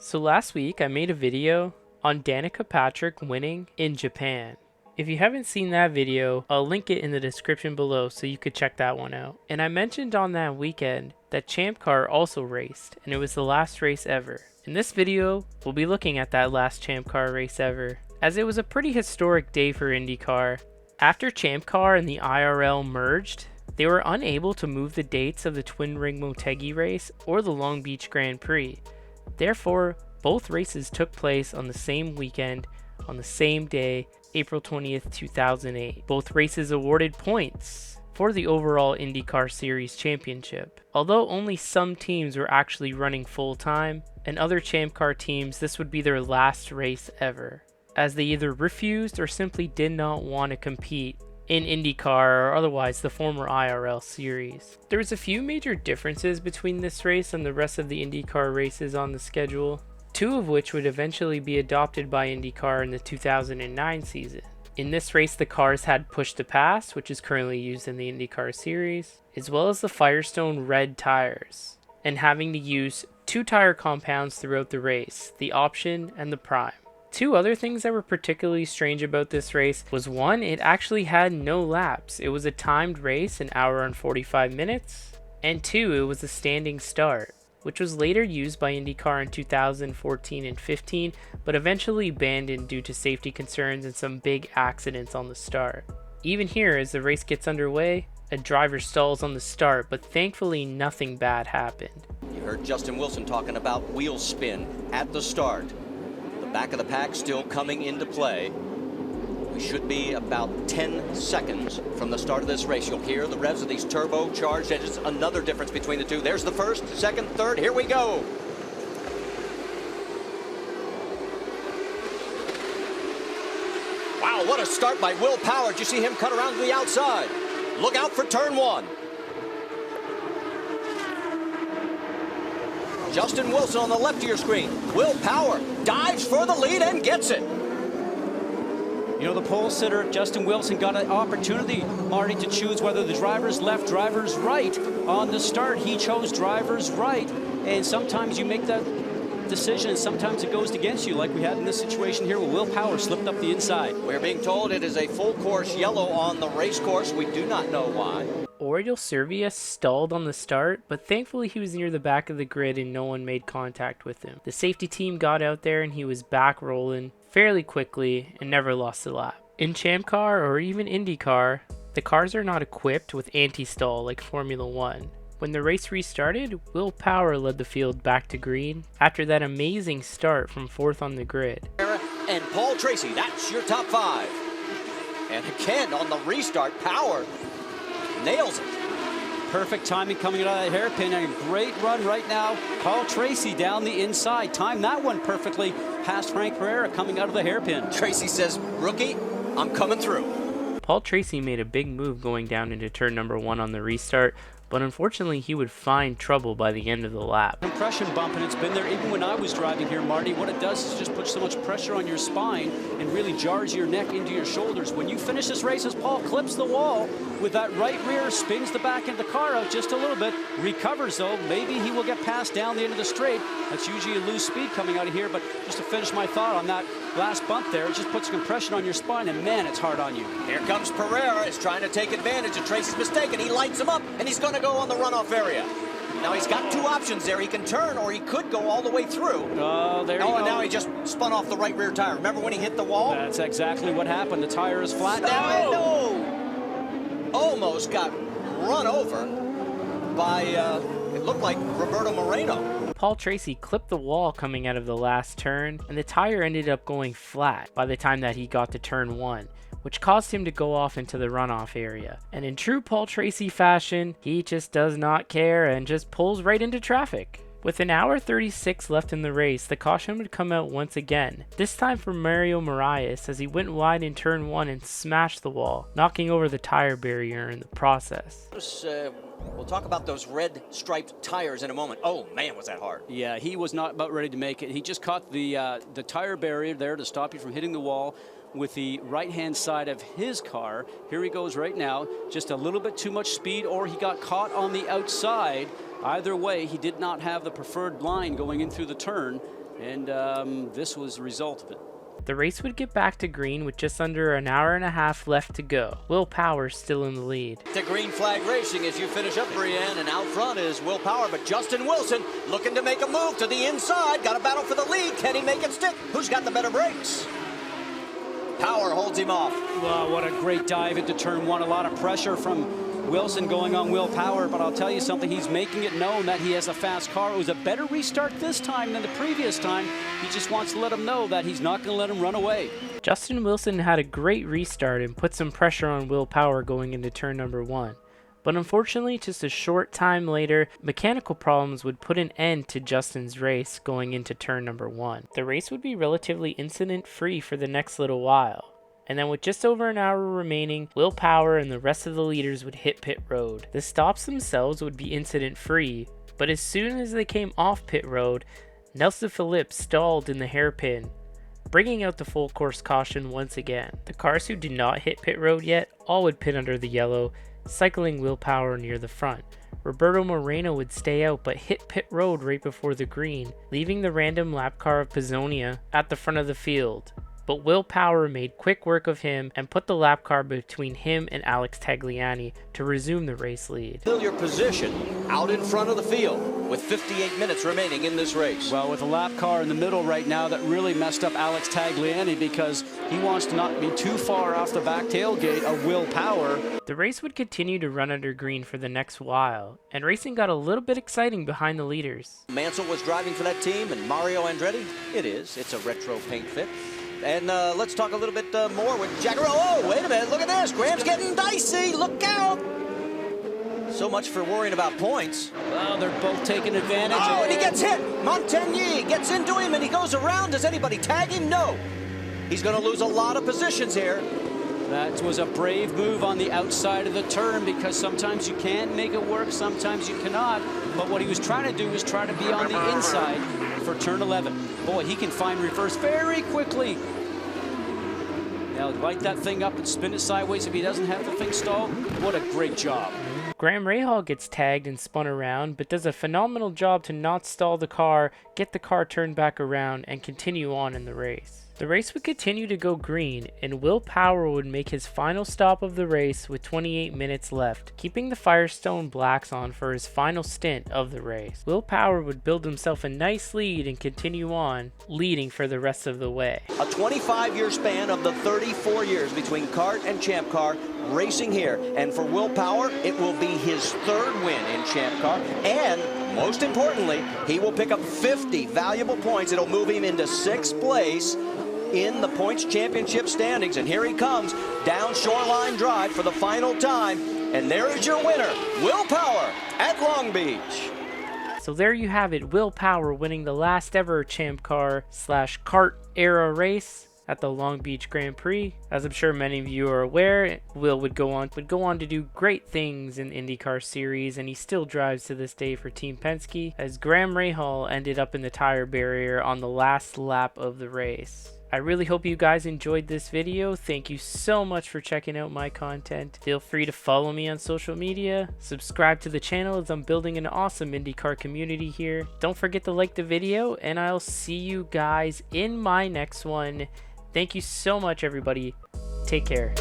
So last week I made a video on Danica Patrick winning in Japan. If you haven't seen that video, I'll link it in the description below so you could check that one out. And I mentioned on that weekend that Champ Car also raced, and it was the last race ever. In this video, we'll be looking at that last Champ Car race ever, as it was a pretty historic day for IndyCar. After Champ Car and the IRL merged, they were unable to move the dates of the Twin Ring Motegi race or the Long Beach Grand Prix. Therefore, both races took place on the same weekend, on the same day, April 20th, 2008. Both races awarded points for the overall IndyCar Series Championship. Although only some teams were actually running full-time, and other Champ Car teams, this would be their last race ever, as they either refused or simply did not want to compete in IndyCar or otherwise the former IRL series. There was a few major differences between this race and the rest of the IndyCar races on the schedule, two of which would eventually be adopted by IndyCar in the 2009 season. In this race, the cars had push to pass, which is currently used in the IndyCar series, as well as the Firestone red tires, and having to use two tire compounds throughout the race, the Option and the Prime. Two other things that were particularly strange about this race was one, it actually had no laps. It was a timed race, an hour and 45 minutes, and two, it was a standing start, which was later used by IndyCar in 2014 and 15, but eventually abandoned due to safety concerns and some big accidents on the start. Even here, as the race gets underway, a driver stalls on the start, but thankfully nothing bad happened. You heard Justin Wilson talking about wheel spin at the start. Back of the pack still coming into play. We should be about 10 seconds from the start of this race. You'll hear the revs of these turbocharged engines. Another difference between the two. There's the first, second, third. Here we go. Wow, what a start by Will Power. Did you see him cut around to the outside? Look out for turn one. Justin Wilson on the left of your screen. Will Power dives for the lead and gets it. You know, the pole sitter, Justin Wilson, got an opportunity, Marty, to choose whether the driver's left, driver's right. On the start, he chose driver's right. And sometimes you make that decision, and sometimes it goes against you, like we had in this situation here where Will Power slipped up the inside. We're being told it is a full course yellow on the race course. We do not know why. Oriol Servia stalled on the start, but thankfully he was near the back of the grid and no one made contact with him. The safety team got out there and he was back rolling fairly quickly and never lost a lap. In Champ Car or even IndyCar, the cars are not equipped with anti-stall like Formula 1. When the race restarted, Will Power led the field back to green after that amazing start from fourth on the grid. And Paul Tracy, that's your top five. And again on the restart, Power nails it. Perfect timing coming out of that hairpin, and a great run right now. Paul Tracy down the inside, timed that one perfectly past Frank Pereira coming out of the hairpin. Tracy says, rookie, I'm coming through. Paul Tracy made a big move going down into turn number one on the restart, but unfortunately he would find trouble by the end of the lap. Compression bump, and it's been there even when I was driving here, Marty. What it does is just put so much pressure on your spine and really jars your neck into your shoulders. When you finish this race, as Paul clips the wall with that right rear, spins the back end of the car out just a little bit, recovers though. Maybe he will get past down the end of the straight. That's usually a loose speed coming out of here, but just to finish my thought on that last bump there, it just puts compression on your spine, and man, it's hard on you. Here comes Pereira, is trying to take advantage of Tracy's mistake, and he lights him up, and he's going to go on the runoff area. Now he's got two options there. He can turn, or he could go all the way through. Oh, there you go. And now he just spun off the right rear tire. Remember when he hit the wall? That's exactly what happened. The tire is flat now. No! Almost got run over by, it looked like Roberto Moreno. Paul Tracy clipped the wall coming out of the last turn, and the tire ended up going flat by the time that he got to turn one, which caused him to go off into the runoff area. And in true Paul Tracy fashion, he just does not care and just pulls right into traffic. With an hour 36 left in the race, the caution would come out once again, this time for Mario Moraes as he went wide in turn one and smashed the wall, knocking over the tire barrier in the process. We'll talk about those red striped tires in a moment. Oh man, was that hard. Yeah, he was not about ready to make it. He just caught the tire barrier there to stop you from hitting the wall with the right-hand side of his car. Here he goes right now, just a little bit too much speed, or he got caught on the outside. Either way, he did not have the preferred line going in through the turn, And this was the result of it. The race would get back to green with just under an hour and a half left to go. Will Power still in the lead. The green flag racing as you finish up, Brienne, and out front is Will Power, but Justin Wilson looking to make a move to the inside. Got a battle for the lead. Can he make it stick? Who's got the better brakes? Power holds him off. Well, what a great dive into turn one. A lot of pressure from Wilson going on Will Power, but I'll tell you something, he's making it known that he has a fast car. It was a better restart this time than the previous time. He just wants to let him know that he's not going to let him run away. Justin Wilson had a great restart and put some pressure on Will Power going into turn number 1. But unfortunately, just a short time later, mechanical problems would put an end to Justin's race going into turn number 1. The race would be relatively incident-free for the next little while. And then with just over an hour remaining, Will Power and the rest of the leaders would hit pit road. The stops themselves would be incident-free, but as soon as they came off pit road, Nelson Phillips stalled in the hairpin, bringing out the full course caution once again. The cars who did not hit pit road yet all would pit under the yellow, cycling Will Power near the front. Roberto Moreno would stay out but hit pit road right before the green, leaving the random lap car of Pizzonia at the front of the field. But Will Power made quick work of him and put the lap car between him and Alex Tagliani to resume the race lead. Fill your position out in front of the field with 58 minutes remaining in this race. Well, with a lap car in the middle right now, that really messed up Alex Tagliani because he wants to not be too far off the back tailgate of Will Power. The race would continue to run under green for the next while, and racing got a little bit exciting behind the leaders. Mansell was driving for that team, and Mario Andretti, it is. It's a retro paint fit. And let's talk a little bit more with Jackaroo. Oh, wait a minute, look at this. Graham's getting dicey, look out. So much for worrying about points. Well, they're both taking advantage. Oh, and he gets hit. Motegi gets into him and he goes around. Does anybody tag him? No. He's going to lose a lot of positions here. That was a brave move on the outside of the turn because sometimes you can make it work, sometimes you cannot. But what he was trying to do was try to be on the inside for turn 11. Boy, he can find reverse very quickly. Now light that thing up and spin it sideways if he doesn't have the thing stalled. What a great job. Graham Rahal gets tagged and spun around, but does a phenomenal job to not stall the car, get the car turned back around, and continue on in the race. The race would continue to go green, and Will Power would make his final stop of the race with 28 minutes left, keeping the Firestone Blacks on for his final stint of the race. Will Power would build himself a nice lead and continue on, leading for the rest of the way. A 25-year span of the 34 years between kart and Champ Car racing here, and for Will Power, it will be his third win in Champ Car, and most importantly, he will pick up 50 valuable points. It'll move him into 6th place in the points championship standings, and here he comes down Shoreline Drive for the final time, and there is your winner, Will Power at Long Beach. So there you have it, Will Power winning the last ever Champ Car / kart era race at the Long Beach Grand Prix. As I'm sure many of you are aware, Will would go on to do great things in the IndyCar series, and he still drives to this day for Team Penske, as Graham Rahal ended up in the tire barrier on the last lap of the race. I really hope you guys enjoyed this video. Thank you so much for checking out my content. Feel free to follow me on social media, subscribe to the channel as I'm building an awesome IndyCar community here. Don't forget to like the video, and I'll see you guys in my next one. Thank you so much, everybody. Take care.